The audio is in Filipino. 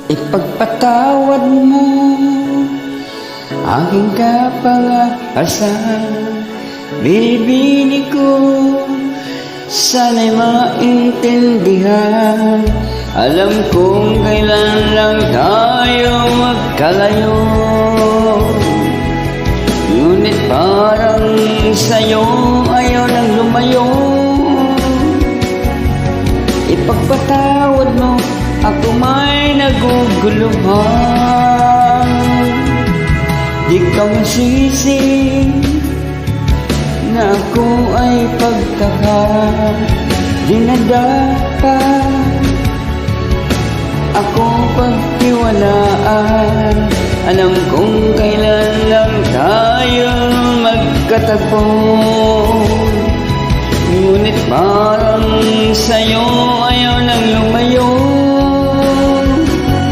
Ipagpatawad mo aking kapangahasan. Binibining ko sana'y maintindihan. Alam kong kailan lang tayo magkalayo, ngunit parang sa'yo ayaw nang lumayo. Ipagpatawad mo, ako may naguguluhan. Di ka masisi na ako ay dinadapat. Ako pagtiwalaan. Alam kong kailan lang tayo magkatagpo, ngunit parang sa'yo ayaw nang lumayo.